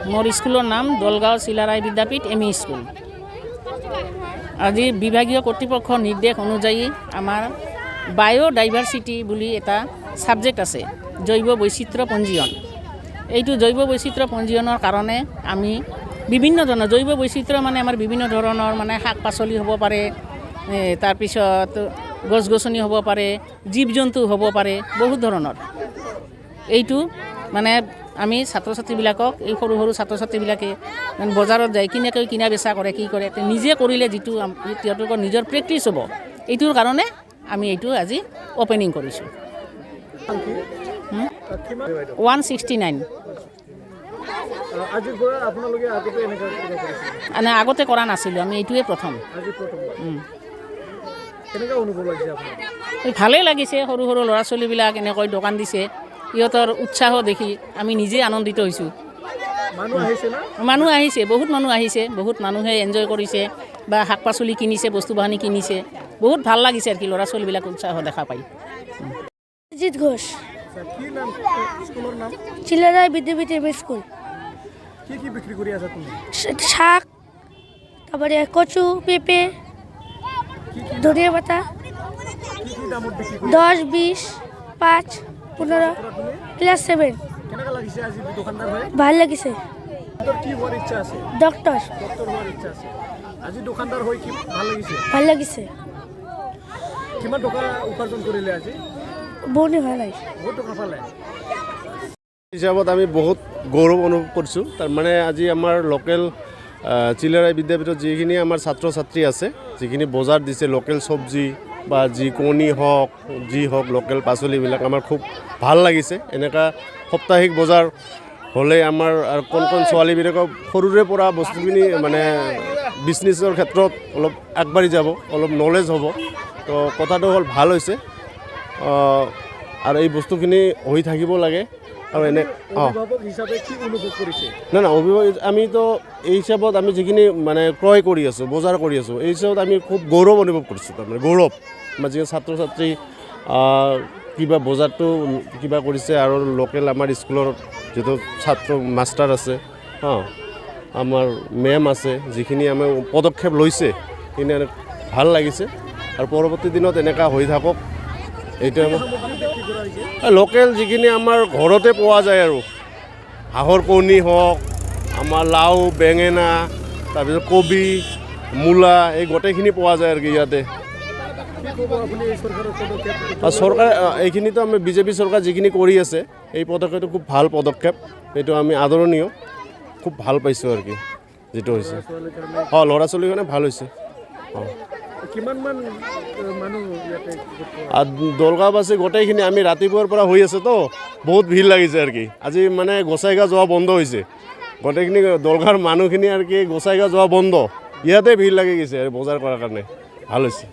मोर Schuler नाम दलगाँव चिलाराय विद्यापीठ M E school. আজি বিভাগীয় কৰ্তৃপক্ষৰ নিৰ্দেশ অনুযায়ী আমাৰ বায়োডাইভাৰ্চিটি বুলি এটা সাবজেক্ট আছে, জৈৱ বৈচিত্ৰ্য পঞ্জীয়ন। এইটো জৈৱ বৈচিত্ৰ্য পঞ্জীয়নৰ কাৰণে আমি বিভিন্ন ধৰণৰ জৈৱ বৈচিত্ৰ্য মানে আমাৰ বিভিন্ন ধৰণৰ মানে শাক পাচলি হ'ব পাৰে, তাৰপিছত গছ গছনি হ'ব পাৰে, জীৱ জন্তু হ'ব পাৰে, বহুত ধৰণৰ। এইটো মানে আমি ছাত্ৰ ছাত্ৰীবিলাকক এই সৰু সৰু ছাত্ৰ ছাত্ৰীবিলাকে বজাৰত যায় কেনেকৈ কিনা বেচা কৰে, কি কৰে, নিজে কৰিলে যিটো তেওঁলোকৰ নিজৰ প্ৰেক্টিছ হ'ব, এইটোৰ কাৰণে আমি এইটো আজি অপেনিং কৰিছোঁ। 169 আগতে কৰা নাছিলোঁ, আমি এইটোৱে প্ৰথম। ভালেই লাগিছে, সৰু সৰু ল'ৰা ছোৱালীবিলাক এনেকৈ দোকান দিছে, ইহঁতৰ উৎসাহ দেখি আমি নিজে আনন্দিত হৈছোঁ। মানুহ আহিছে, বহুত মানুহ আহিছে, বহুত মানুহে এনজয় কৰিছে বা শাক পাচলি কিনিছে, বস্তু বাহানি কিনিছে, বহুত ভাল লাগিছে আৰু কি ল'ৰা ছোৱালীবিলাক উৎসাহ দেখা পাই। জিৎ ঘোষ, চিলারায় বিদ্যাপীঠ এম ই স্কুল। শাক, তারপরে কচু, পেঁপে, ধনিয়া পাতা, 10, 20, 5, 15, ক্লাস 7। ভাল লাগিছে। ডক্টর ভাল লাগিছে। বনি ভাল লাগিছে। হিচাপত আমি বহুত গৌৰৱ অনুভৱ কৰিছোঁ। তাৰমানে আজি আমাৰ লোকেল চিলাৰায় বিদ্যাপীঠত যিখিনি আমাৰ ছাত্ৰ ছাত্ৰী আছে, যিখিনি বজাৰ দিছে লোকেল চব্জি বা যি কণী হওক যি হওক লোকেল পাচলিবিলাক আমাৰ খুব ভাল লাগিছে। এনেকুৱা সাপ্তাহিক বজাৰ হ'লে আমাৰ আৰু কোন ছোৱালীবিলাকক সৰুৰে পৰা বস্তুখিনি মানে বিজনেছৰ ক্ষেত্ৰত অলপ আগবাঢ়ি যাব, অলপ নলেজ হ'ব। তো কথাটো হ'ল ভাল হৈছে আৰু এই বস্তুখিনি হৈ থাকিব লাগে। আৰু এনে না অভিভাৱক আমিতো এই হিচাপত আমি যিখিনি মানে ক্ৰয় কৰি আছোঁ, বজাৰ কৰি আছোঁ, এই হিচাপত আমি খুব গৌৰৱ অনুভৱ কৰিছোঁ। তাৰমানে গৌৰৱ আমাৰ যিখিনি ছাত্ৰ ছাত্ৰী কিবা বজাৰটো কিবা কৰিছে আৰু লোকেল আমাৰ স্কুলৰ যিটো ছাত্ৰ মাষ্টাৰ আছে, আমাৰ মেম আছে, যিখিনি আমাৰ পদক্ষেপ লৈছে সেইখিনি ভাল লাগিছে। আৰু পৰৱৰ্তী দিনত এনেকুৱা হৈ থাকক। এইটো লোকেল যিখিনি আমাৰ ঘৰতে পোৱা যায় আৰু হাঁহৰ কণী হওক, আমাৰ লাও, বেঙেনা, তাৰপিছত কবি, মূলা, এই গোটেইখিনি পোৱা যায় আৰু কি ইয়াতে। চৰকাৰে এইখিনিতো আমি বিজেপি চৰকাৰ যিখিনি কৰি আছে এই পদক্ষেপটো খুব ভাল পদক্ষেপ, এইটো আমি আদৰণীয়, খুব ভাল পাইছোঁ আৰু কি যিটো হৈছে। ল'ৰা ছোৱালীৰ কাৰণে ভাল হৈছে। দলগাঁওবাসী গোটেইখিনি আমি ৰাতিপুৱাৰ পৰা হৈ আছে তো বহুত ভিৰ লাগিছে আৰু কি। আজি মানে গোসাইগাঁও যোৱা বন্ধ হৈছে, গোটেইখিনি দলগাঁৱৰ মানুহখিনি আৰু কি গোসাইগাঁও যোৱা বন্ধ, ইয়াতে ভিৰ লাগি গৈছে আৰু বজাৰ কৰাৰ কাৰণে ভাল হৈছে।